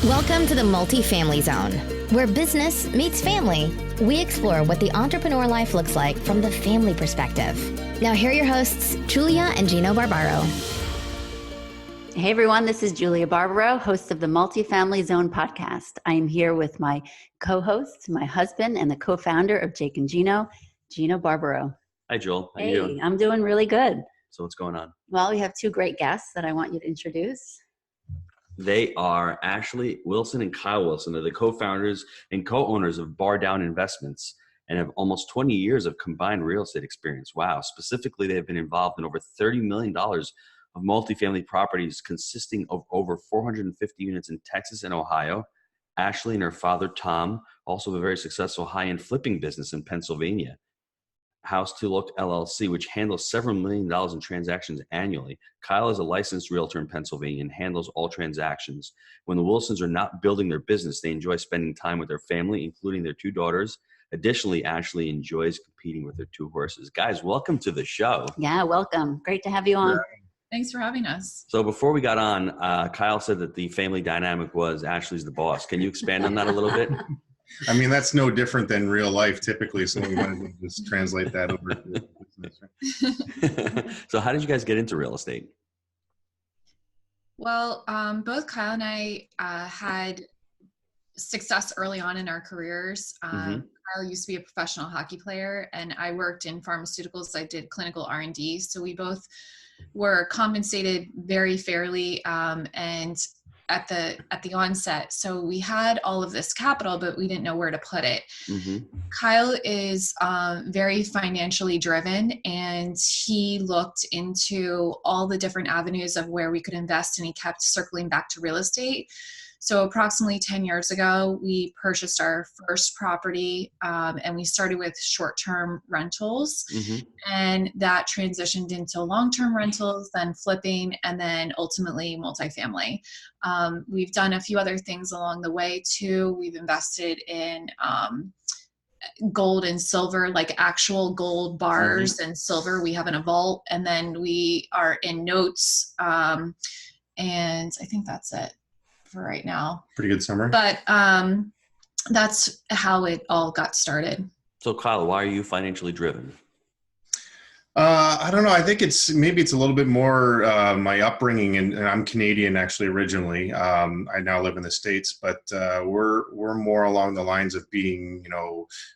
Welcome to the Multifamily Zone, where business meets family. We explore what the entrepreneur life looks like from the family perspective. Now here are your hosts, Julia and Gino Barbaro. Hey everyone, this is Julia Barbaro, host of the Multifamily Zone podcast. I am here with my co-host, my husband, and the co-founder of Jake and Gino, Gino Barbaro. Hi, Joel. How you doing? Hey, I'm doing really good. So what's going on? Well, we have two great guests that I want you to introduce. They are Ashley Wilson and Kyle Wilson. They're the co-founders and co-owners of Bar Down Investments and have almost 20 years of combined real estate experience. Wow. Specifically, they've been involved in over $30 million of multifamily properties consisting of over 450 units in Texas and Ohio. Ashley and her father, Tom, also have a very successful high-end flipping business in Pennsylvania. House to Look LLC, which handles several $1 million in transactions annually. Kyle is a licensed realtor in Pennsylvania and handles all transactions. When the Wilsons are not building their business, they enjoy spending time with their family, including their two daughters. Additionally, Ashley enjoys competing with her two horses. Guys, welcome to the show. Yeah, welcome. Great to have you on. Yeah. Thanks for having us. So before we got on, Kyle said that the family dynamic was Ashley's the boss. Can you expand on that a little bit? I mean, that's no different than real life typically, so we wanted to just translate that over to business, right? So how did you guys get into real estate? Well, both Kyle and I had success early on in our careers. Kyle used to be a professional hockey player, and I worked in pharmaceuticals. I did clinical R&D, so we both were compensated very fairly and at the onset. So we had all of this capital, but we didn't know where to put it. Kyle is very financially driven, and he looked into all the different avenues of where we could invest, and he kept circling back to real estate. So approximately 10 years ago, we purchased our first property, and we started with short-term rentals, and that transitioned into long-term rentals, then flipping, and then ultimately multifamily. We've done a few other things along the way too. We've invested in gold and silver, like actual gold bars and silver. We have in a vault, and then we are in notes, and I think that's it for right now. Pretty good summary. But that's how it all got started. So Kyle, why are you financially driven? I don't know. I think maybe it's a little bit more my upbringing, and I'm Canadian actually originally. I now live in the States, but we're more along the lines of being,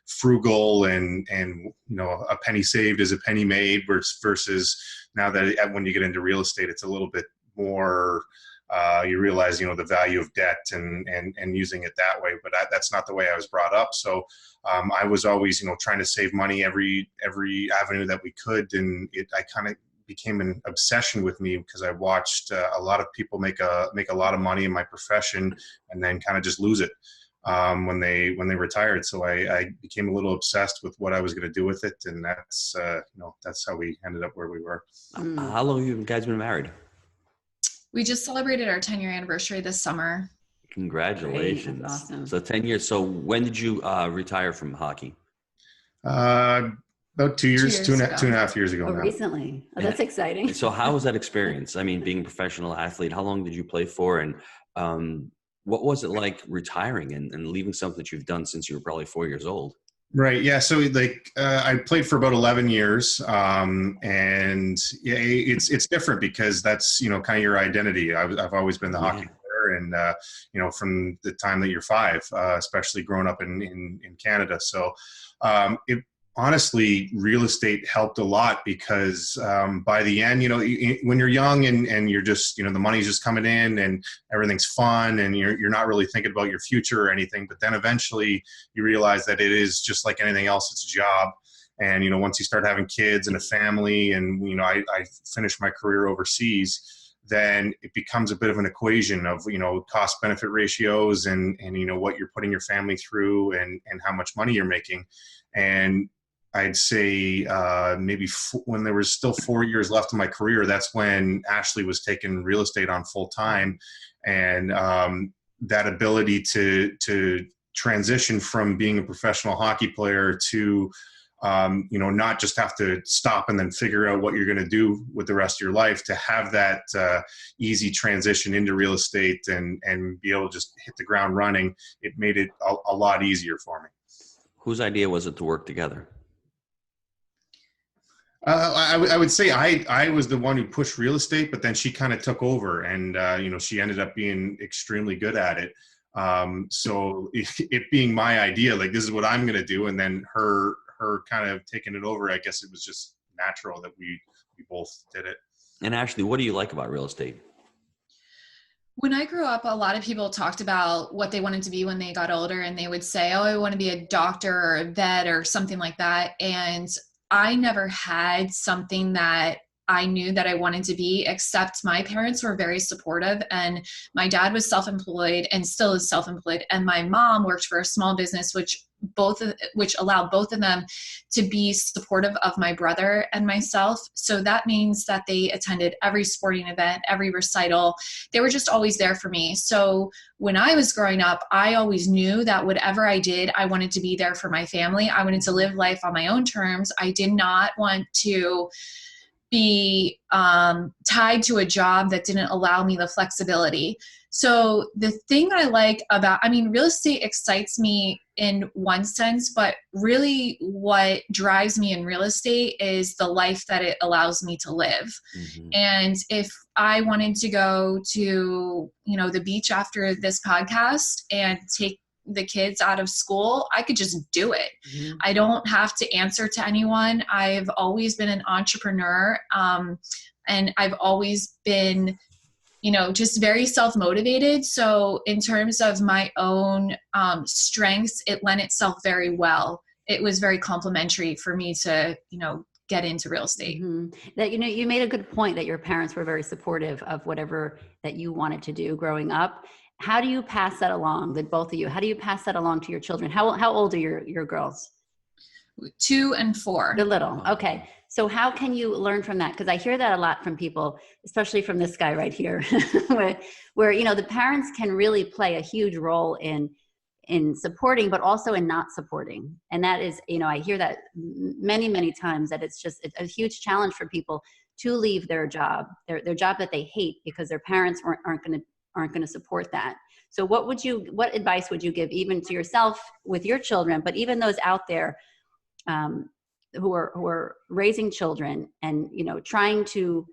frugal and a penny saved is a penny made versus now that when you get into real estate, it's a little bit more. You realize, the value of debt and using it that way, but that's not the way I was brought up. So I was always, trying to save money every avenue that we could. And I kind of became an obsession with me because I watched a lot of people make a lot of money in my profession and then kind of just lose it when they retired. So I became a little obsessed with what I was going to do with it. And that's how we ended up where we were. How long have you guys been married? We just celebrated our 10-year anniversary this summer. Congratulations. Great. That's awesome. So 10 years. So when did you retire from hockey? About 2 years, two and a half years ago now. Recently. Oh, that's exciting. So how was that experience? I mean, being a professional athlete, how long did you play for? And what was it like retiring and leaving something that you've done since you were probably 4 years old? Right. Yeah. So I played for about 11 years. And yeah, it's different because that's, kind of your identity. I've always been the hockey player and, from the time that you're 5, especially growing up in Canada. So, honestly, real estate helped a lot because by the end, when you're young and you're just, the money's just coming in and everything's fun and you're not really thinking about your future or anything. But then eventually you realize that it is just like anything else. It's a job. And, once you start having kids and a family and, I finished my career overseas, then it becomes a bit of an equation of, cost benefit ratios and what you're putting your family through and how much money you're making. And I'd say maybe when there was still 4 years left in my career, that's when Ashley was taking real estate on full time. And that ability to transition from being a professional hockey player to not just have to stop and then figure out what you're going to do with the rest of your life, to have that easy transition into real estate and be able to just hit the ground running. It made it a lot easier for me. Whose idea was it to work together? I would say I was the one who pushed real estate, but then she kind of took over, and she ended up being extremely good at it. So it being my idea, like, this is what I'm going to do, and then her kind of taking it over, I guess it was just natural that we both did it. And Ashley, what do you like about real estate? When I grew up, a lot of people talked about what they wanted to be when they got older, and they would say, oh, I want to be a doctor or a vet or something like that. And I never had something that I knew that I wanted to be, except my parents were very supportive, and my dad was self-employed and still is self-employed. And my mom worked for a small business, which allowed both of them to be supportive of my brother and myself. So that means that they attended every sporting event, every recital. They were just always there for me. So when I was growing up, I always knew that whatever I did, I wanted to be there for my family. I wanted to live life on my own terms. I did not want to be tied to a job that didn't allow me the flexibility. So the thing I like about, real estate excites me in one sense, but really what drives me in real estate is the life that it allows me to live. Mm-hmm. And if I wanted to go to, the beach after this podcast and take the kids out of school, I could just do it. Mm-hmm. I don't have to answer to anyone. I've always been an entrepreneur. And I've always been, just very self-motivated. So in terms of my own strengths, it lent itself very well. It was very complimentary for me to, get into real estate. Mm-hmm. That, you made a good point that your parents were very supportive of whatever that you wanted to do growing up. How do you pass that along, both of you? How do you pass that along to your children? How old are your girls? 2 and 4. They're little. Okay. So how can you learn from that? Because I hear that a lot from people, especially from this guy right here, where the parents can really play a huge role in supporting, but also in not supporting. And that is, I hear that many, many times, that it's just a huge challenge for people to leave their job that they hate, because their parents aren't going to support that. So what advice would you give, even to yourself with your children, but even those out there who are raising children and, trying to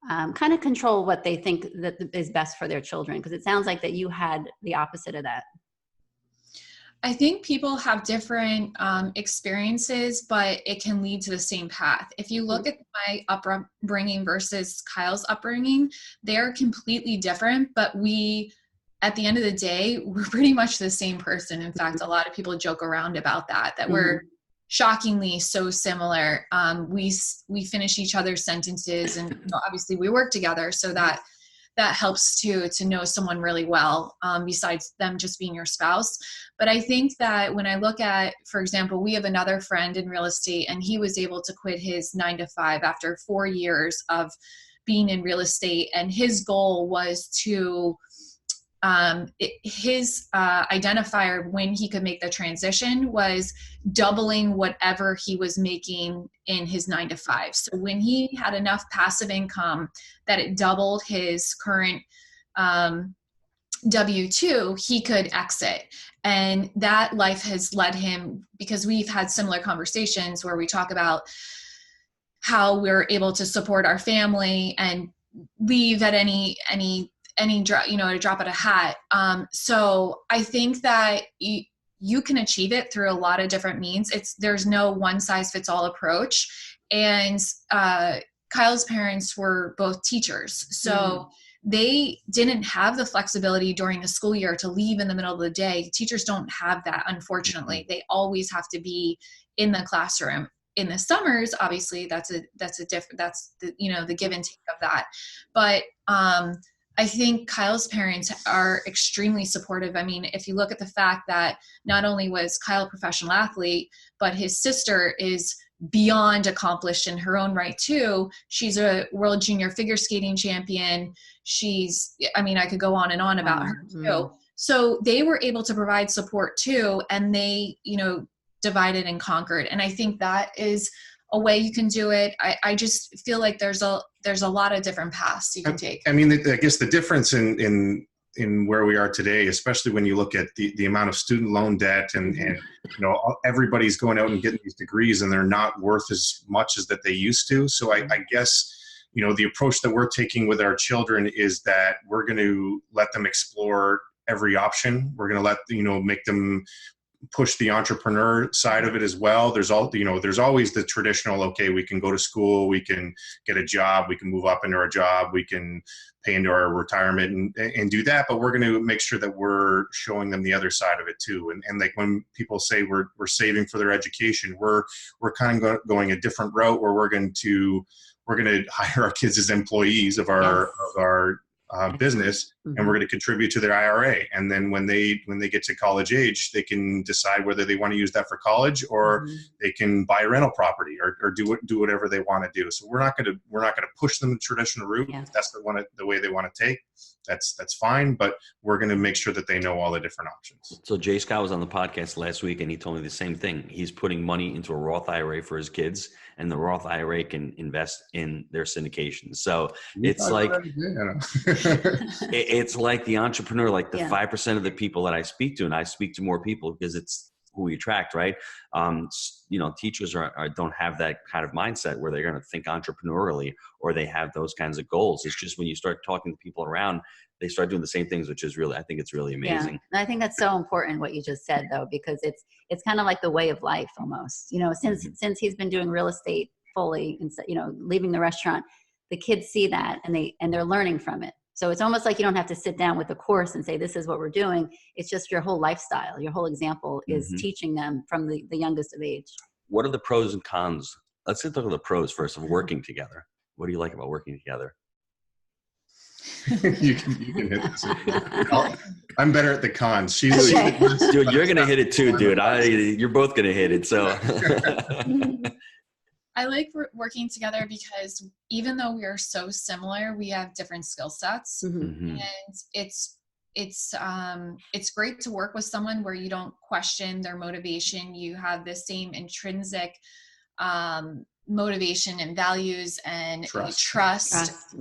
kind of control what they think that is best for their children? Because it sounds like that you had the opposite of that. I think people have different experiences, but it can lead to the same path. If you look at my upbringing versus Kyle's upbringing, they're completely different, but at the end of the day, we're pretty much the same person. In fact, a lot of people joke around about that we're shockingly so similar. We finish each other's sentences, and obviously we work together, so that helps to know someone really well, besides them just being your spouse. But I think that when I look at, for example, we have another friend in real estate, and he was able to quit his 9-to-5 after 4 years of being in real estate. And his goal was to, his identifier when he could make the transition was doubling whatever he was making in his 9-to-5. So when he had enough passive income that it doubled his current W-2, he could exit. And that life has led him, because we've had similar conversations where we talk about how we're able to support our family and leave at any drop, a drop of a hat. So I think that you can achieve it through a lot of different means. There's no one size fits all approach. And Kyle's parents were both teachers. So they didn't have the flexibility during the school year to leave in the middle of the day. Teachers don't have that, unfortunately. They always have to be in the classroom. In the summers, obviously, that's the give and take of that. But I think Kyle's parents are extremely supportive. I mean, if you look at the fact that not only was Kyle a professional athlete, but his sister is beyond accomplished in her own right too. She's a world junior figure skating champion. I could go on and on about her too. So they were able to provide support too. And they, divided and conquered. And I think that is a way you can do it. I just feel like there's a lot of different paths you can take. I mean, I guess the difference in where we are today, especially when you look at the amount of student loan debt and everybody's going out and getting these degrees and they're not worth as much as that they used to. So I guess, the approach that we're taking with our children is that we're going to let them explore every option. We're going to let, make them push the entrepreneur side of it as well. There's always the traditional, okay, we can go to school, we can get a job, we can move up into our job, we can pay into our retirement and do that. But we're going to make sure that we're showing them the other side of it too. And like when people say we're saving for their education, we're kind of going a different route where we're going to hire our kids as employees of our business, and we're going to contribute to their IRA. And then when they get to college age, they can decide whether they want to use that for college or they can buy a rental property or do whatever they want to do. So we're not going to push them the traditional route. If that's the way they want to take, that's fine. But we're going to make sure that they know all the different options. So Jay Scott was on the podcast last week and he told me the same thing. He's putting money into a Roth IRA for his kids, and the Roth IRA can invest in their syndication. So it's like, it's like the entrepreneur, like the 5% of the people that I speak to, and I speak to more people because it's who we attract, right? Teachers don't have that kind of mindset where they're going to think entrepreneurially or they have those kinds of goals. It's just when you start talking to people around, they start doing the same things, which is really, I think it's really amazing. Yeah. And I think that's so important what you just said though, because it's kind of like the way of life almost, since he's been doing real estate fully and, leaving the restaurant, the kids see that and they're learning from it. So it's almost like you don't have to sit down with a course and say, this is what we're doing. It's just your whole lifestyle. Your whole example is teaching them from the youngest of age. What are the pros and cons? Let's look at the pros first of working together. What do you like about working together? you can hit this. I'm better at the cons. Dude, you're going to hit it too, dude. You're both going to hit it. So I like working together because even though we are so similar, we have different skill sets, and it's great to work with someone where you don't question their motivation. You have the same intrinsic motivation and values and trust.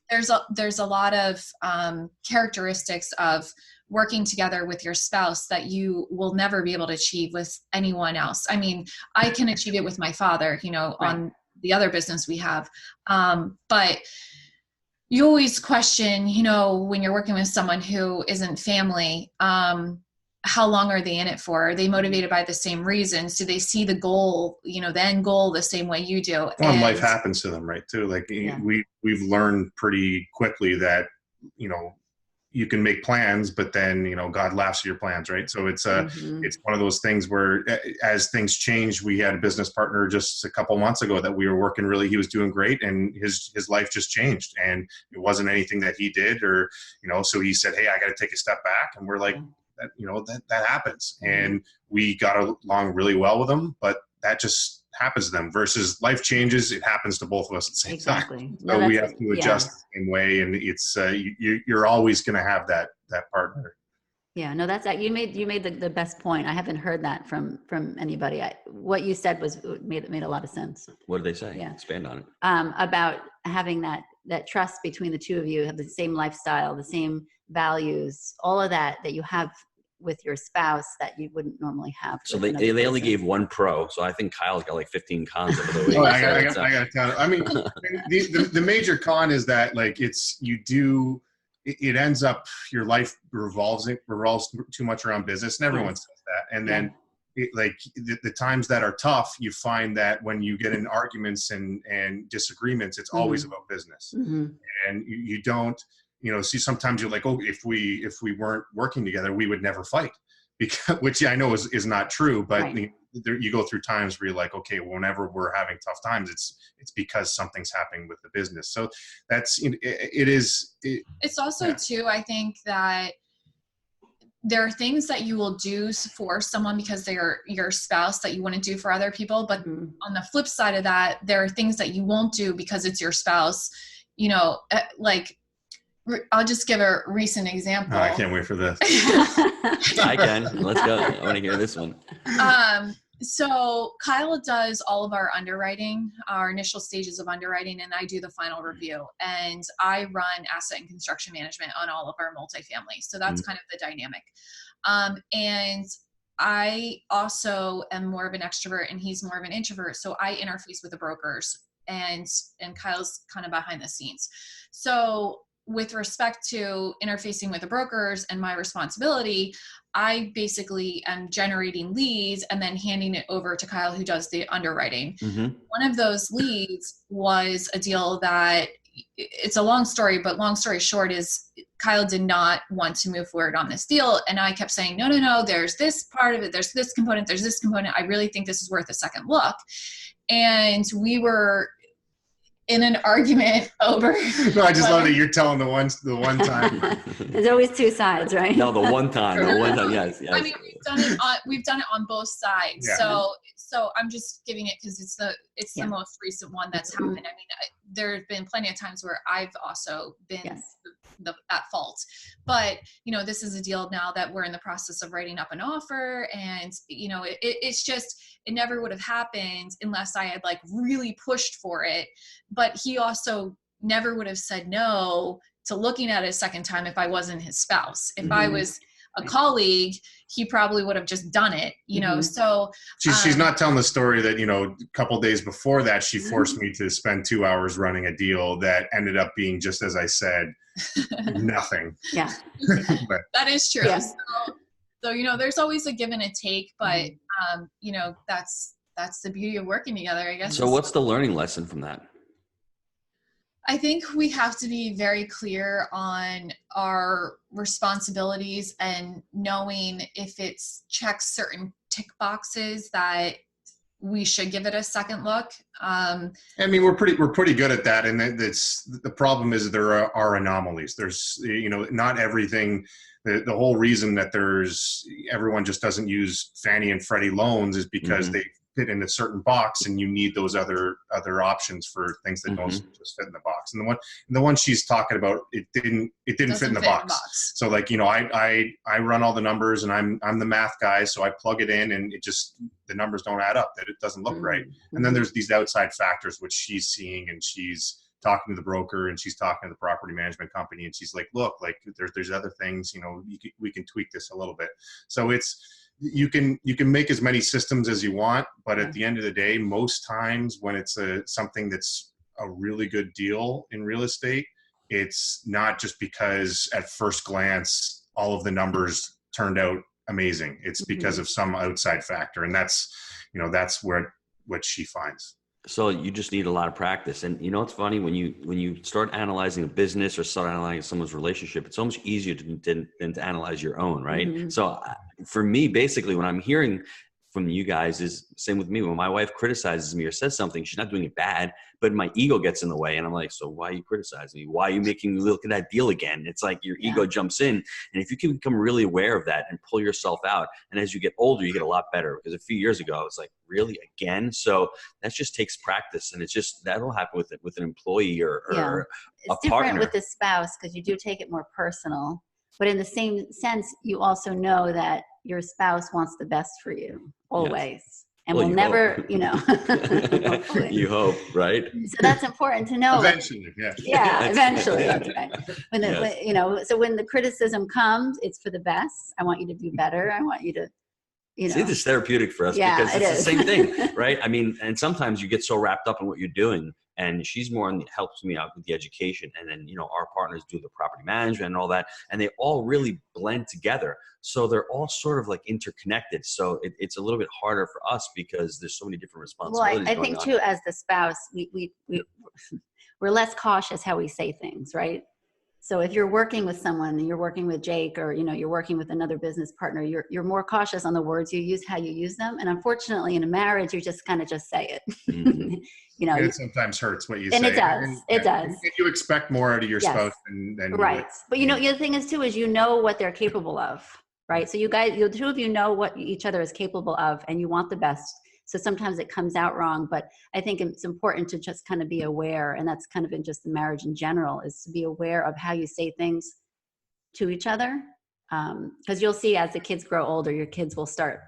There's a lot of characteristics of working together with your spouse that you will never be able to achieve with anyone else. I mean, I can achieve it with my father, on the other business we have. But you always question, when you're working with someone who isn't family, how long are they in it for? Are they motivated by the same reasons? Do they see the goal, the end goal the same way you do? And life happens to them, right? Too. Like we've learned pretty quickly that, you can make plans, but then, God laughs at your plans, right? So it's it's one of those things where as things change, we had a business partner just a couple months ago that we were working he was doing great, and his life just changed, and it wasn't anything that he did or, so he said, hey, I got to take a step back. And we're like, that happens. And we got along really well with him, but that just happens to them versus life changes. It happens to both of us at the same time. So we have to adjust the same way. And it's, you're always going to have that partner. Yeah, no, that's that. You made the best point. I haven't heard that from anybody. What you said made a lot of sense. What did they say? Yeah. Expand on it. About having that trust between the two of you, have the same lifestyle, the same values, all of that you have with your spouse that you wouldn't normally have. So they only gave one pro. So I think Kyle's got like 15 cons over the week. I got to count it. I mean, the major con is that it ends up your life revolves too much around business, and everyone says that. And then the times that are tough, you find that when you get in arguments and disagreements, it's always about business. And you don't, see, sometimes you're like, oh, if we weren't working together, we would never fight, which I know is not true, but you go through times where you're like, okay, whenever we're having tough times, it's because something's happening with the business. So that's, it's also too, I think that there are things that you will do for someone because they're your spouse that you wouldn't do for other people. But on the flip side of that, there are things that you won't do because it's your spouse, like, I'll just give a recent example. Oh, I can't wait for this. I can. Let's go. I want to hear this one. So Kyle does all of our underwriting, our initial stages of underwriting, and I do the final review. And I run asset and construction management on all of our multifamily. So that's kind of the dynamic. And I also am more of an extrovert and he's more of an introvert. So I interface with the brokers and Kyle's kind of behind the scenes. So with respect to interfacing with the brokers and my responsibility, I basically am generating leads and then handing it over to Kyle, who does the underwriting. One of those leads was a deal that, it's a long story, but long story short is Kyle did not want to move forward on this deal. And I kept saying, no, there's this part of it. There's this component. There's this component. I really think this is worth a second look. And we were in an argument over. No, I just love that you're telling the one time. There's always two sides, right? No, the one time, yes. I mean, we've done it on both sides. Yeah. So I'm just giving it because it's the most recent one that's happened. I mean, there have been plenty of times where I've also been at fault, but this is a deal now that we're in the process of writing up an offer, and it's just, it never would have happened unless I had like really pushed for it. But he also never would have said no to looking at it a second time if I wasn't his spouse. If I was a colleague, he probably would have just done it, so. She's not telling the story that, a couple days before that, she forced me to spend 2 hours running a deal that ended up being, just as I said, nothing. Yeah. But, that is true. Yeah. So, there's always a give and a take, but, that's the beauty of working together, I guess. So what's the learning lesson from that? I think we have to be very clear on our responsibilities and knowing if it's checks certain tick boxes that we should give it a second look. I mean, we're pretty good at that. And the problem is there are anomalies. There's, not everything. The whole reason that everyone just doesn't use Fannie and Freddie loans is because they fit in a certain box, and you need those other options for things that don't just fit in the box. And the one she's talking about, it didn't fit in the box. So like, I run all the numbers, and I'm the math guy, so I plug it in, and the numbers don't add up, that it doesn't look right. And then there's these outside factors which she's seeing, and she's talking to the broker, and she's talking to the property management company, and she's like, look, like there's other things, we can tweak this a little bit. So you can make as many systems as you want, but at the end of the day, most times when it's something that's a really good deal in real estate, it's not just because at first glance all of the numbers turned out amazing. It's because of some outside factor, and that's what she finds. So you just need a lot of practice. And it's funny, when you start analyzing a business or start analyzing someone's relationship, it's so much easier than to analyze your own, right? So for me, basically, when I'm hearing from you guys is same with me. When my wife criticizes me or says something, she's not doing it bad, but my ego gets in the way. And I'm like, so why are you criticizing me? Why are you making me look at that deal again? It's like your ego jumps in. And if you can become really aware of that and pull yourself out, and as you get older, you get a lot better. Because a few years ago, I was like, really, again? So that just takes practice. And it's just, that'll happen with an employee or a partner. It's different with the spouse, because you do take it more personal. But in the same sense, you also know that your spouse wants the best for you always. Yes. And will never, you hope, right? So that's important to know. Eventually, eventually. That's right. So when the criticism comes, it's for the best. I want you to do better. I want you to, See, this is therapeutic for us because it's the same thing, right? I mean, and sometimes you get so wrapped up in what you're doing, and she's more helps me out with the education. And then, our partners do the property management and all that, and they all really blend together. So they're all sort of like interconnected. So it's a little bit harder for us because there's so many different responsibilities. Well, I think too, as the spouse, we're less cautious how we say things, right? So if you're working with someone, you're working with Jake, or, you're working with another business partner, you're more cautious on the words you use, how you use them. And unfortunately in a marriage, you just kind of just say it. And it sometimes hurts what you say. And it does. It does. And you expect more out of your spouse than right. But the other thing is too, is what they're capable of, right? So the two of you know what each other is capable of, and you want the best. So sometimes it comes out wrong, but I think it's important to just kind of be aware, and that's kind of in just the marriage in general, is to be aware of how you say things to each other. Because you'll see as the kids grow older, your kids will start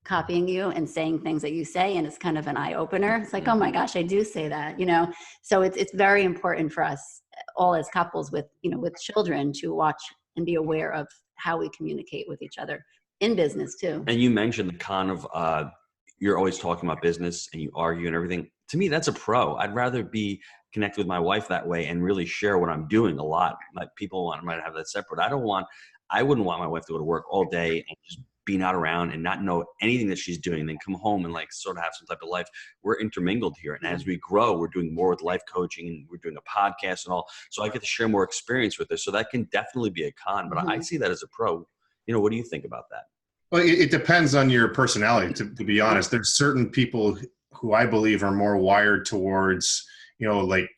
copying you and saying things that you say, and it's kind of an eye opener. It's like, oh my gosh, I do say that, you know? So it's very important for us all as couples with, you know, with children to watch and be aware of how we communicate with each other in business too. And you mentioned the con of, you're always talking about business and you argue and everything. To me, that's a pro. I'd rather be connected with my wife that way and really share what I'm doing a lot. Like people might have that separate. I wouldn't want my wife to go to work all day and just be not around and not know anything that she's doing, and then come home and like sort of have some type of life. We're intermingled here. And as we grow, we're doing more with life coaching and we're doing a podcast and all. So I get to share more experience with her. So that can definitely be a con, but I see that as a pro. You know, what do you think about that? Well, it depends on your personality, to be honest. There's certain people who I believe are more wired towards, you know, like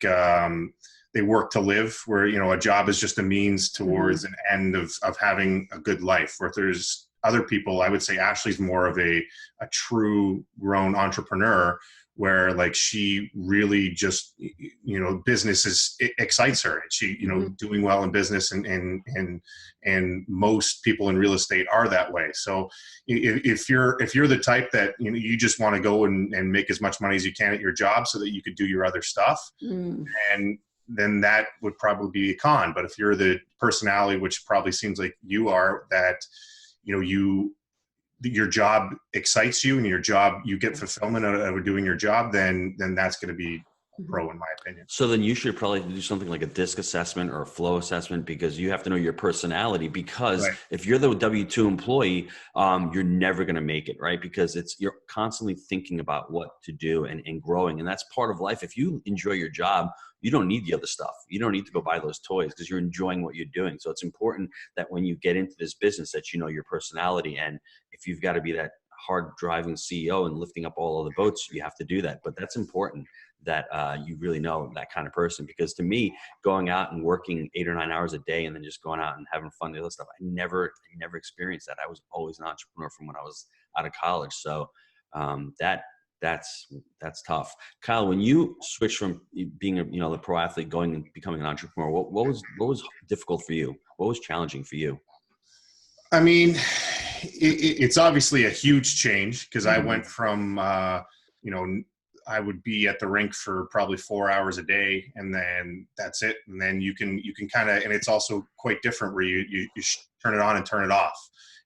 they work to live, where, you know, a job is just a means towards an end of having a good life. Where there's other people, I would say Ashley's more of a true grown entrepreneur, where like she really just, you know, business excites her. She, you know, doing well in business and most people in real estate are that way. So if you're the type that, you know, you just want to go and make as much money as you can at your job so that you could do your other stuff, and then that would probably be a con. But if you're the personality, which probably seems like you are, that, you know, your job excites you and you get fulfillment out of doing your job, then that's going to be a pro, in my opinion. So then you should probably do something like a DISC assessment or a flow assessment, because you have to know your personality, because if you're the W-2 employee, you're never going to make it, right? Because you're constantly thinking about what to do and growing. And that's part of life. If you enjoy your job, you don't need the other stuff. You don't need to go buy those toys because you're enjoying what you're doing. So it's important that when you get into this business that you know your personality. And if you've got to be that hard driving CEO and lifting up all of the boats, you have to do that. But that's important that you really know that kind of person, because to me, going out and working 8 or 9 hours a day and then just going out and having fun, the other stuff, I never experienced that. I was always an entrepreneur from when I was out of college. So that's tough. Kyle, when you switched from being the pro athlete going and becoming an entrepreneur, what was difficult for you? What was challenging for you? I mean, it's obviously a huge change, because I went from, I would be at the rink for probably 4 hours a day, and then that's it. And then you can kind of, and it's also quite different where you turn it on and turn it off.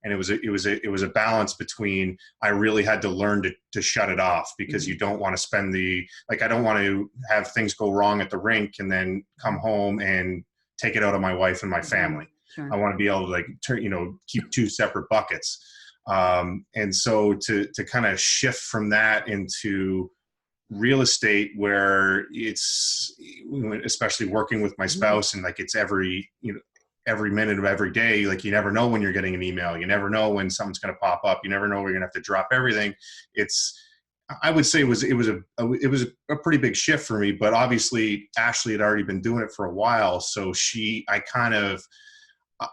And it was a balance between, I really had to learn to shut it off, because you don't want to spend I don't want to have things go wrong at the rink and then come home and take it out on my wife and my family. Sure. I want to be able to keep two separate buckets. And so to kind of shift from that into real estate, where it's, especially working with my spouse, and like it's every minute of every day, like you never know when you're getting an email, you never know when something's going to pop up, you never know where you're going to have to drop everything. I would say it was a pretty big shift for me, but obviously Ashley had already been doing it for a while. So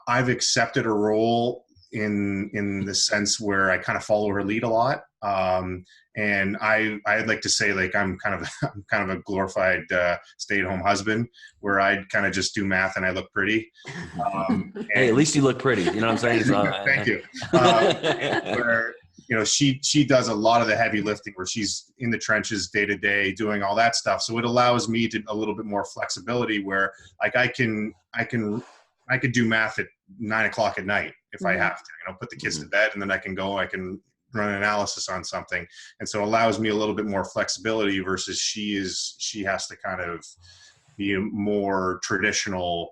I've accepted a role in the sense where I kind of follow her lead a lot. And I'd like to say, like, I'm kind of a glorified stay-at-home husband, where I'd kind of just do math and I look pretty. Hey, at least you look pretty. You know what I'm saying? So, thank you. Where, she does a lot of the heavy lifting, where she's in the trenches day to day doing all that stuff. So it allows me a little bit more flexibility, where like I could do math at 9 o'clock at night if I have to, put the kids to bed, and then I can run an analysis on something. And so it allows me a little bit more flexibility, versus she has to kind of be a more traditional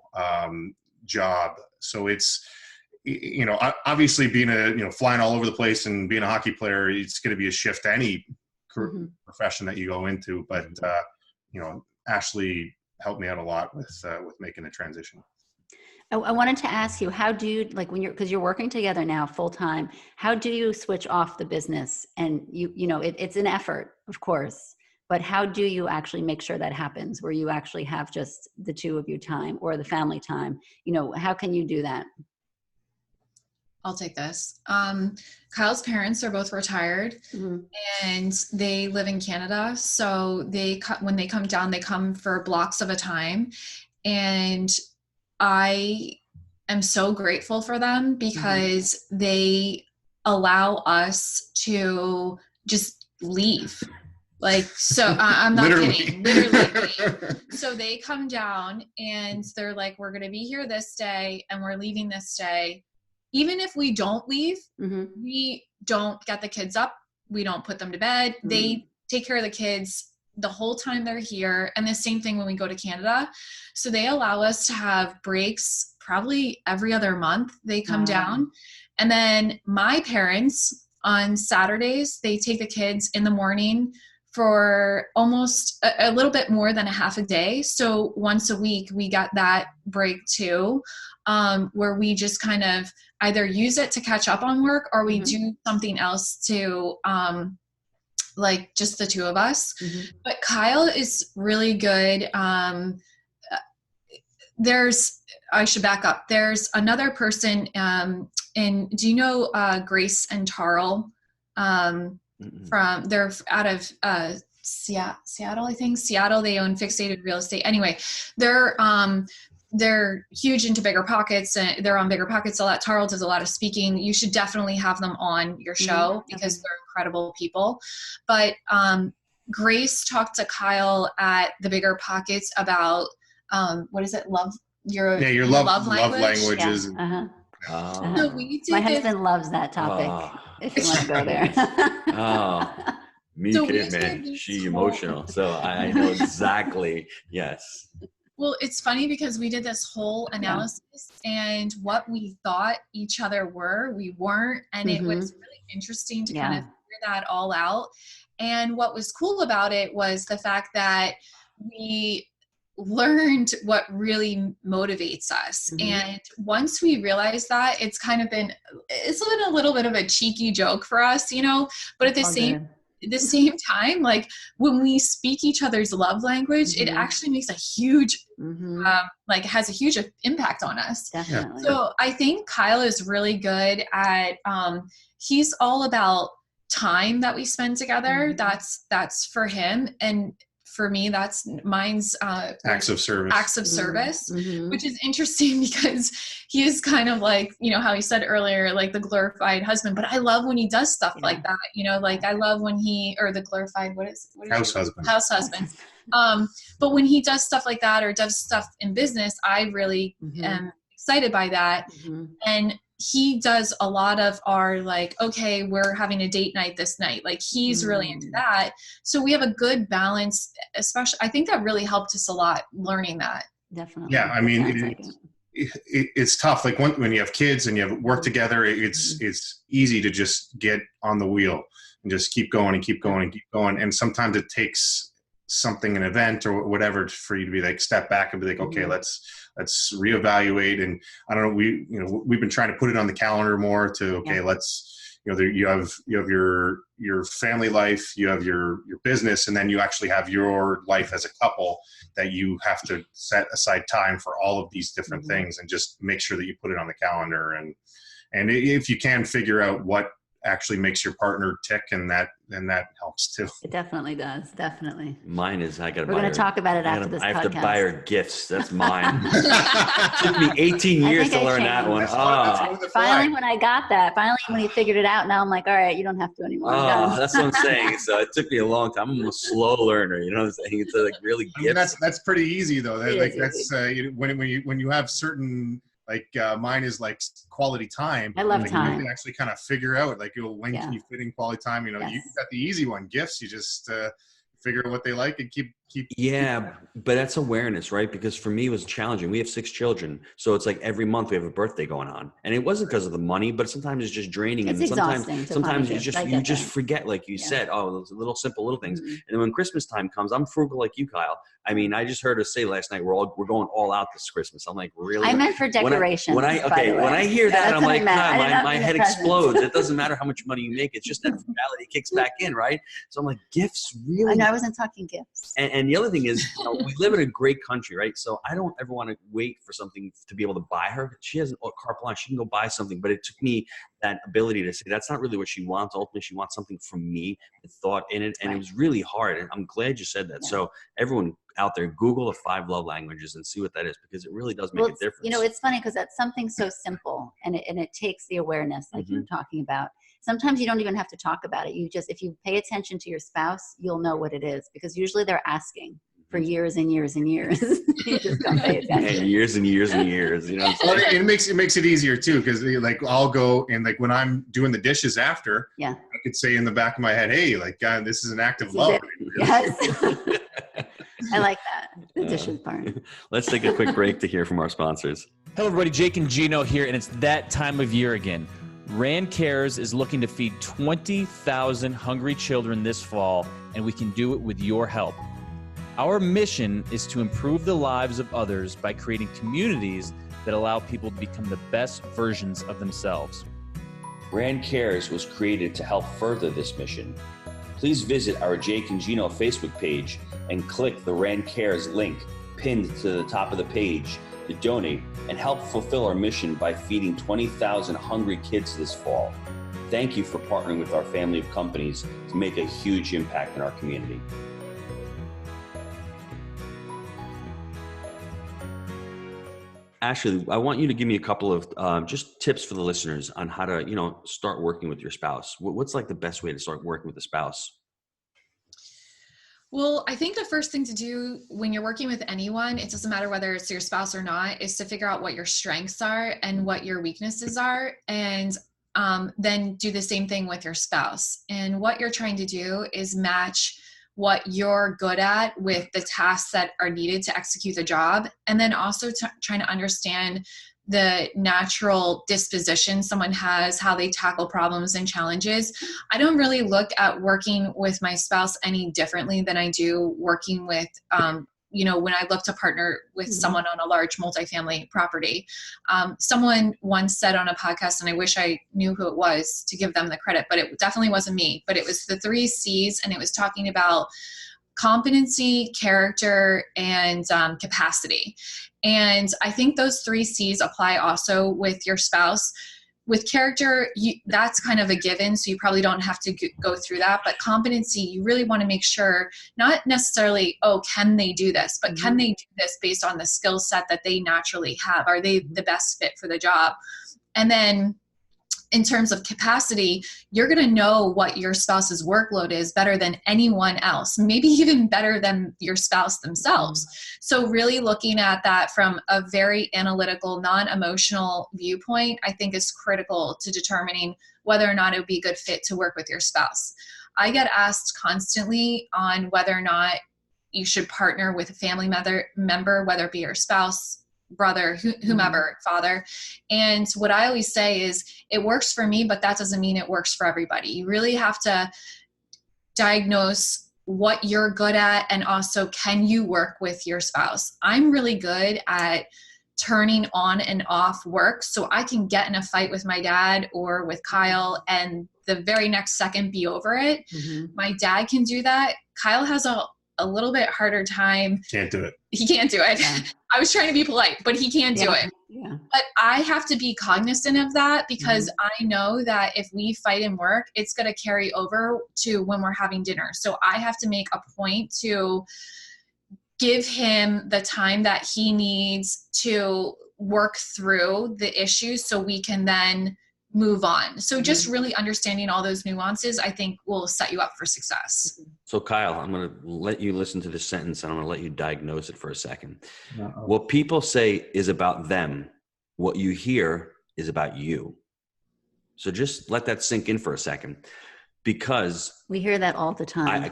job. So it's, obviously being flying all over the place and being a hockey player, it's going to be a shift to any profession that you go into. But, Ashley helped me out a lot with making the transition. I wanted to ask you, how do you, like, because you're working together now full time, how do you switch off the business? And it's an effort, of course, but how do you actually make sure that happens, where you actually have just the two of you time, or the family time? How can you do that? I'll take this. Kyle's parents are both retired, and they live in Canada. So when they come down, they come for blocks of a time. And I am so grateful for them, because they allow us to just leave. Like, so I'm not kidding, literally. So they come down and they're like, we're going to be here this day and we're leaving this day. Even if we don't leave, we don't get the kids up. We don't put them to bed. They take care of the kids the whole time they're here. And the same thing when we go to Canada. So they allow us to have breaks probably every other month. They come down. And then my parents on Saturdays, they take the kids in the morning for almost a little bit more than a half a day. So once a week, we got that break too, where we just kind of either use it to catch up on work or we do something else to, like just the two of us. But Kyle is really good. I should back up. There's another person, do you know Grace and Tarl? They're out of Seattle, I think. Seattle, they own fixated real estate. Anyway, they're huge into Bigger Pockets, and they're on Bigger Pockets a lot. Tarl does a lot of speaking. You should definitely have them on your show because they're incredible people. But Grace talked to Kyle at the Bigger Pockets about what is it? Love languages. Yeah. So we did My husband loves that topic. If you want to go there. Me So kid, man. She emotional. So I know exactly. Yes. Well, it's funny because we did this whole analysis and what we thought each other were, we weren't. And it was really interesting to kind of figure that all out. And what was cool about it was the fact that we learned what really motivates us. And once we realized that, it's been a little bit of a cheeky joke for us, but at the same time, like when we speak each other's love language, it actually makes a huge, has a huge impact on us. Definitely. So I think Kyle is really good at, he's all about time that we spend together. That's for him. And for me, mine's acts of service, which is interesting because he is kind of like, how he said earlier, like the glorified husband, but I love when he does stuff like that, like I love when or the glorified, house husband. But when he does stuff like that or does stuff in business, I really am excited by that. And he does a lot of our like, okay, we're having a date night this night. Like he's really into that. So we have a good balance, especially, I think that really helped us a lot learning that. Definitely. Yeah. I mean, it's tough. Like when you have kids and you have work together, it's easy to just get on the wheel and just keep going and keep going and keep going. And sometimes it takes an event or whatever for you to be like, step back and be like, okay, let's reevaluate. And I don't know, we've been trying to put it on the calendar more to, let's, you have your family life, you have your business, and then you actually have your life as a couple that you have to set aside time for all of these different things and just make sure that you put it on the calendar. And if you can figure out what actually makes your partner tick, and that helps too. It definitely does. Definitely. Mine is We're going to talk about it after this podcast. I have to buy her gifts. That's mine. It took me 18 years to learn that one. Finally, when he figured it out, now I'm like, all right, you don't have to anymore. That's what I'm saying. So it took me a long time. I'm a slow learner. You know what I'm saying? It's like really gifts. I mean, that's pretty easy though. When you have certain, like mine is like quality time. I love time. You can actually kind of figure out like, when can you fit in quality time? You got the easy one, gifts. You just figure out what they like and keep. Yeah, but that's awareness, right? Because for me, it was challenging. We have 6 children. So it's like every month we have a birthday going on. And it wasn't because of the money, but sometimes it's just draining. It's and sometimes you just forget, like you said, those simple little things. And then when Christmas time comes, I'm frugal like you, Kyle. I mean, I just heard her say last night, we're going all out this Christmas. I'm like, really? I meant for decorations. When I hear that, I'm like, my head explodes. It doesn't matter how much money you make. It's just that frugality kicks back in, right? So I'm like, gifts, really? No, I wasn't talking gifts. And the other thing is, we live in a great country, right? So I don't ever want to wait for something to be able to buy her. She has a carte blanche. She can go buy something. But it took me that ability to say, that's not really what she wants. Ultimately, she wants something from me with thought in it. And it was really hard. And I'm glad you said that. So everyone out there, Google the 5 love languages and see what that is, because it really does make a difference. You know, it's funny because that's something so simple, and it takes the awareness, like you were talking about. Sometimes you don't even have to talk about it. If you pay attention to your spouse, you'll know what it is, because usually they're asking for years and years and years. You just don't pay attention. And years and years and years. You know, well, it makes it easier too, because like I'll go and like when I'm doing the dishes after, I could say in the back of my head, hey, like this is an act of love. Yes. I like that. The dishes part. Let's take a quick break to hear from our sponsors. Hello, everybody. Jake and Gino here, and it's that time of year again. Rand Cares is looking to feed 20,000 hungry children this fall, and we can do it with your help. Our mission is to improve the lives of others by creating communities that allow people to become the best versions of themselves. Rand Cares was created to help further this mission. Please visit our Jake and Gino Facebook page and click the Rand Cares link pinned to the top of the page to donate and help fulfill our mission by feeding 20,000 hungry kids this fall. Thank you for partnering with our family of companies to make a huge impact in our community. Ashley, I want you to give me a couple of just tips for the listeners on how to, start working with your spouse. What's like the best way to start working with a spouse? Well, I think the first thing to do when you're working with anyone, it doesn't matter whether it's your spouse or not, is to figure out what your strengths are and what your weaknesses are. And then do the same thing with your spouse. And what you're trying to do is match what you're good at with the tasks that are needed to execute the job. And then also trying to understand the natural disposition someone has, how they tackle problems and challenges. I don't really look at working with my spouse any differently than I do working with, when I look to partner with someone on a large multifamily property. Someone once said on a podcast, and I wish I knew who it was to give them the credit, but it definitely wasn't me, but it was the 3 C's, and it was talking about competency, character, and capacity. And I think those 3 C's apply also with your spouse. With character, that's kind of a given, so you probably don't have to go through that. But competency, you really want to make sure, not necessarily, can they do this, but can they do this based on the skill set that they naturally have? Are they the best fit for the job? And then in terms of capacity, you're going to know what your spouse's workload is better than anyone else, maybe even better than your spouse themselves. So really looking at that from a very analytical, non-emotional viewpoint, I think is critical to determining whether or not it would be a good fit to work with your spouse. I get asked constantly on whether or not you should partner with a family member, whether it be your spouse, brother, whomever, father. And what I always say is it works for me, but that doesn't mean it works for everybody. You really have to diagnose what you're good at, and also can you work with your spouse? I'm really good at turning on and off work, so I can get in a fight with my dad or with Kyle and the very next second be over it. My dad can do that. Kyle has a little bit harder time. Can't do it. He can't do it. Yeah. I was trying to be polite, but he can't do it. Yeah. But I have to be cognizant of that, because I know that if we fight in work, it's going to carry over to when we're having dinner. So I have to make a point to give him the time that he needs to work through the issues so we can then move on. So just really understanding all those nuances, I think, will set you up for success. So Kyle, I'm going to let you listen to this sentence, and I'm going to let you diagnose it for a second. What people say is about them. What you hear is about you. So just let that sink in for a second, because we hear that all the time.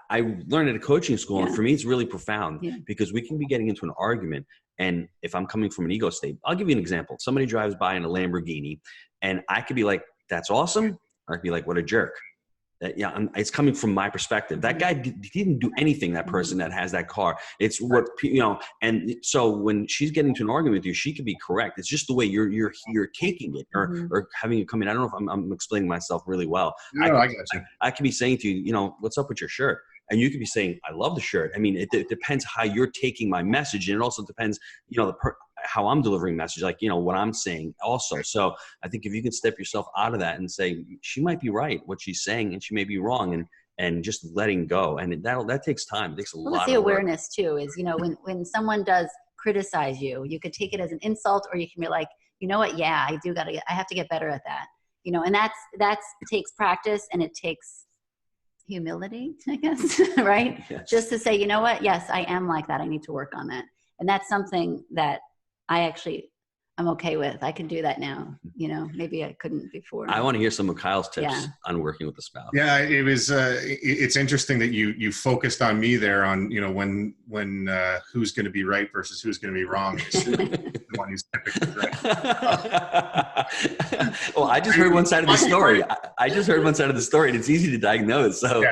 I learned at a coaching school, and for me, it's really profound because we can be getting into an argument. And if I'm coming from an ego state, I'll give you an example. Somebody drives by in a Lamborghini, and I could be like, that's awesome. Or I could be like, what a jerk. It's coming from my perspective. That guy didn't do anything, that person that has that car. It's what, and so when she's getting into an argument with you, she could be correct. It's just the way you're taking it or having it come in. I don't know if I'm explaining myself really well. No, I got you. I could be saying to you, what's up with your shirt? And you could be saying, I love the shirt. I mean, it depends how you're taking my message. And it also depends, how I'm delivering message, like, what I'm saying also. So I think if you can step yourself out of that and say, she might be right, what she's saying, and she may be wrong. And and just letting go. And that takes time. It takes a lot It's the of work. awareness too, is, when someone does criticize you, you could take it as an insult, or you can be like, you know what? Yeah, I have to get better at that. And it takes practice, and it takes humility, I guess, right? Yes. Just to say, you know what? Yes, I am like that. I need to work on that. And that's something that I'm okay with. I can do that now. Maybe I couldn't before. I want to hear some of Kyle's tips on working with the spouse. Yeah, it was. It's interesting that you focused on me there on when who's going to be right versus who's going to be wrong. The one who's typically right. Well, I just heard one side of the story. I just heard one side of the story, and it's easy to diagnose. So,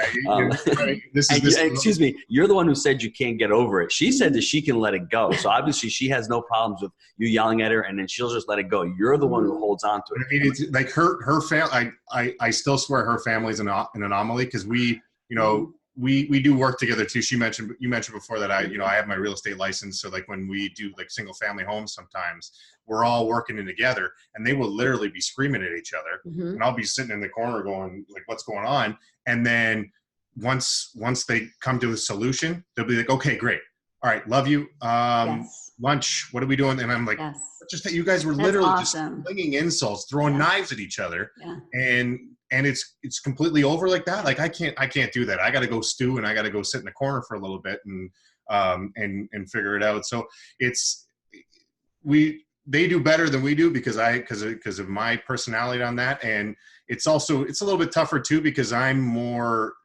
excuse me, you're the one who said you can't get over it. She said that she can let it go. So obviously, she has no problems with you yelling at her, and then she'll just let it go. You're the one who holds on to it. I mean, it's like her family. I still swear her family's an anomaly, because we do work together too. You mentioned before that I have my real estate license. So like when we do like single family homes, sometimes we're all working in together, and they will literally be screaming at each other, and I'll be sitting in the corner going like, what's going on? And then once they come to a solution, they'll be like, okay, great. All right. Love you. Lunch. What are we doing? And I'm like, just that you guys were literally just flinging insults, throwing knives at each other. Yeah. And it's completely over like that. Like I can't do that. I got to go stew, and I got to go sit in the corner for a little bit and figure it out. So they do better than we do because of my personality on that. And it's a little bit tougher too, because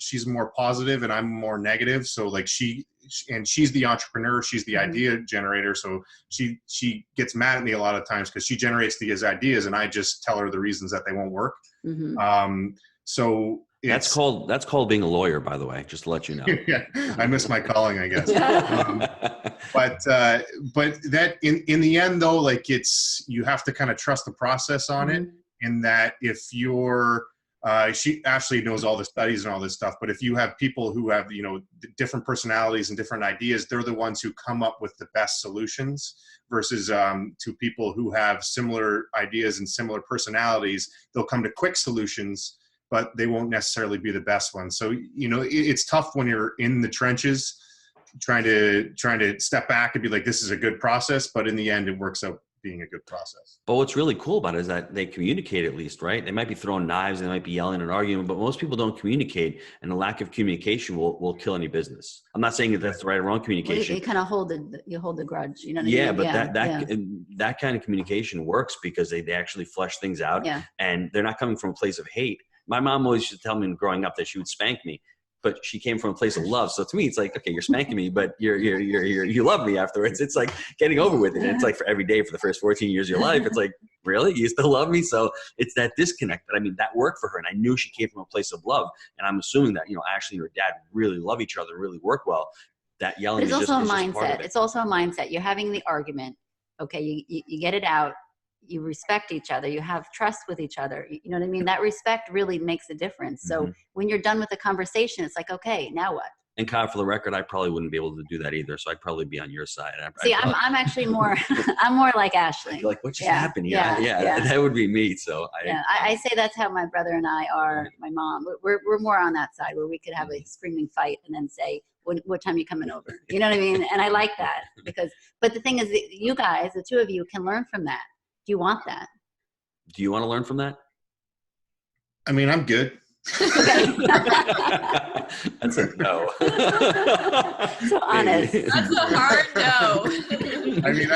she's more positive and I'm more negative. So like she's the entrepreneur, she's the idea generator. So she gets mad at me a lot of times because she generates these ideas, and I just tell her the reasons that they won't work. So that's called being a lawyer, by the way, just to let you know. Yeah, I miss my calling, I guess. But that in the end though, like you have to kind of trust the process on it, in that if you're Ashley knows all the studies and all this stuff, but if you have people who have, different personalities and different ideas, they're the ones who come up with the best solutions versus to people who have similar ideas and similar personalities. They'll come to quick solutions, but they won't necessarily be the best ones. So, it's tough when you're in the trenches trying to step back and be like, this is a good process, but in the end it works out being a good process. But what's really cool about it is that they communicate, at least, right? They might be throwing knives, they might be yelling and arguing, but most people don't communicate, and the lack of communication will kill any business. I'm not saying that that's the right or wrong communication. You kind of hold the grudge, you know what I mean? But that kind of communication works because they actually flesh things out, and they're not coming from a place of hate. My mom always used to tell me growing up that she would spank me, but she came from a place of love. So to me, it's like, okay, you're spanking me, but you love me afterwards. It's like getting over with it. And it's like for every day for the first 14 years of your life, it's like, really? You still love me? So it's that disconnect. But I mean, that worked for her. And I knew she came from a place of love. And I'm assuming that, Ashley and her dad really love each other, really work well. That yelling is also a mindset. Part of it. It's also a mindset. You're having the argument. Okay. You get it out. You respect each other. You have trust with each other. You know what I mean? That respect really makes a difference. So when you're done with the conversation, it's like, okay, now what? And Kyle, for the record, I probably wouldn't be able to do that either. So I'd probably be on your side. I'm actually more, I'm more like Ashley. Like, what just happened? Yeah. That would be me. So I say that's how my brother and I are, my mom. We're more on that side where we could have a screaming fight and then say, what time are you coming over? You know what I mean? And I like that but the thing is that you guys, the two of you, can learn from that. Do you want that? Do you want to learn from that? I mean, I'm good. That's a no. So honest. That's a hard no. I mean,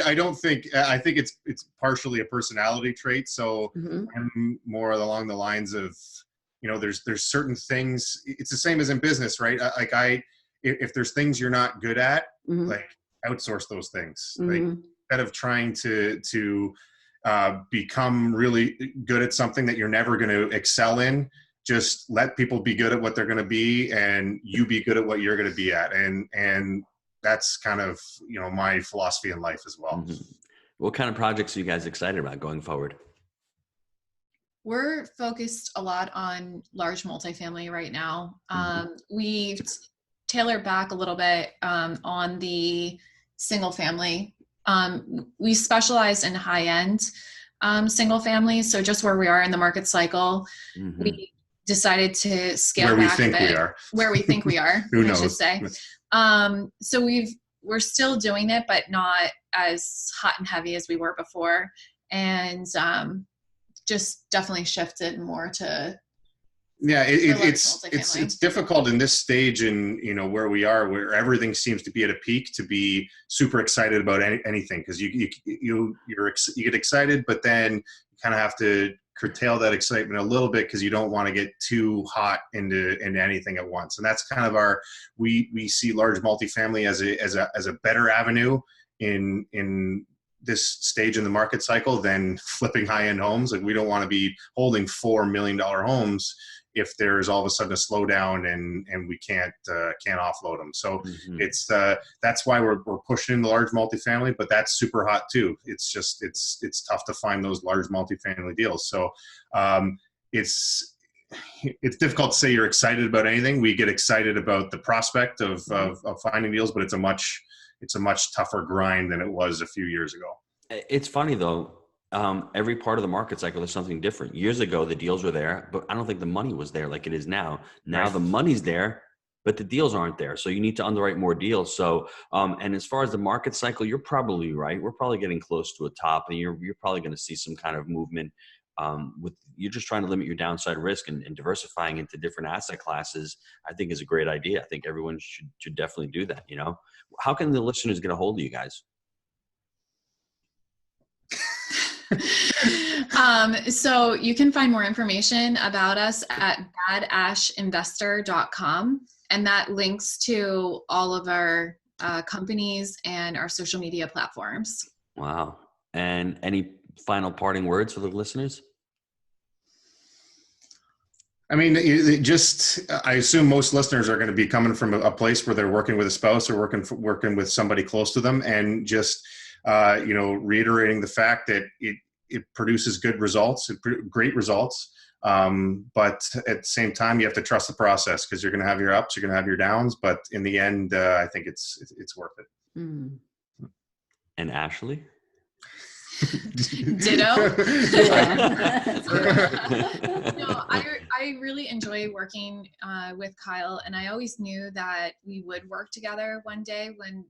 I don't think, I think it's partially a personality trait. So I'm more along the lines of, there's certain things, it's the same as in business, right? If there's things you're not good at, like outsource those things. Like, instead of trying to become really good at something that you're never going to excel in, just let people be good at what they're going to be, and you be good at what you're going to be at. And that's kind of, my philosophy in life as well. What kind of projects are you guys excited about going forward? We're focused a lot on large multifamily right now. We've tailored back a little bit on the single family. We specialize in high-end single family. So just where we are in the market cycle, we decided to scale where we back think a bit. we are. Where we think we are, Who I knows? should say. So we're still doing it, but not as hot and heavy as we were before. And just definitely shifted more to it's difficult in this stage in where we are, where everything seems to be at a peak, to be super excited about anything, because you get excited, but then you kind of have to curtail that excitement a little bit because you don't want to get too hot into anything at once. And that's kind of we see large multifamily as a better avenue in this stage in the market cycle than flipping high-end homes. Like, we don't want to be holding $4 million homes if there's all of a sudden a slowdown and we can't offload them. So it's that's why we're pushing into large multifamily, but that's super hot too. It's just it's tough to find those large multifamily deals. So it's difficult to say you're excited about anything. We get excited about the prospect of finding deals, but it's a much tougher grind than it was a few years ago. It's funny though. Every part of the market cycle, there's something different. Years ago, the deals were there, but I don't think the money was there like it is now. Now the money's there, but the deals aren't there. So you need to underwrite more deals. So, and as far as the market cycle, you're probably right. We're probably getting close to a top, and you're probably going to see some kind of movement. You're just trying to limit your downside risk and diversifying into different asset classes. I think is a great idea. I think everyone should definitely do that. How can the listeners get a hold of you guys? So you can find more information about us at badashinvestor.com, and that links to all of our companies and our social media platforms. Wow. And any final parting words for the listeners? I mean, I assume most listeners are going to be coming from a place where they're working with a spouse or working with somebody close to them, and just reiterating the fact that it produces good results, great results. But at the same time, you have to trust the process, because you're going to have your ups, you're going to have your downs. But in the end, I think it's worth it. Mm. And Ashley? Ditto. I really enjoy working with Kyle, and I always knew that we would work together one day. When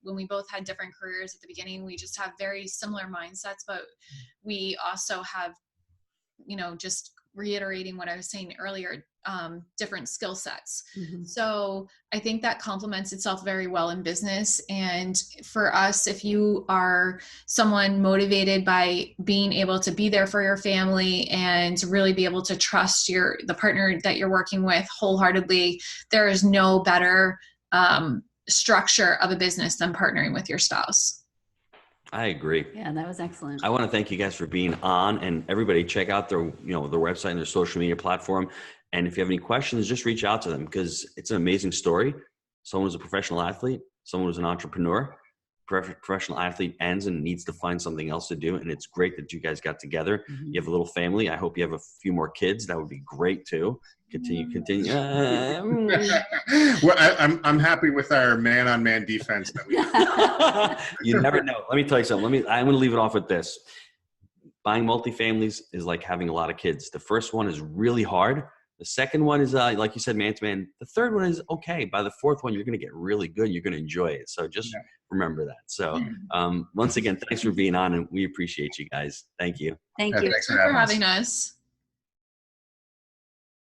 we both had different careers at the beginning, we just have very similar mindsets, but we also have, just reiterating what I was saying earlier, different skill sets. Mm-hmm. So I think that complements itself very well in business. And for us, if you are someone motivated by being able to be there for your family and really be able to trust the partner that you're working with wholeheartedly, there is no better structure of a business than partnering with your spouse. I agree. Yeah, that was excellent. I want to thank you guys for being on, and everybody check out their website and their social media platform. And if you have any questions, just reach out to them, because it's an amazing story. Someone who's a professional athlete, someone who's an entrepreneur, professional athlete ends and needs to find something else to do. And it's great that you guys got together. Mm-hmm. You have a little family. I hope you have a few more kids. That would be great too. Continue. Well, I'm happy with our man-on-man defense that we have. You never know. Let me tell you something. I'm going to leave it off with this. Buying multifamilies is like having a lot of kids. The first one is really hard. The second one is, like you said, man-to-man. The third one is okay. By the fourth one, you're going to get really good. You're going to enjoy it. So just remember that. So once again, thanks for being on, and we appreciate you guys. Thank you. Thank you. Thanks for having us.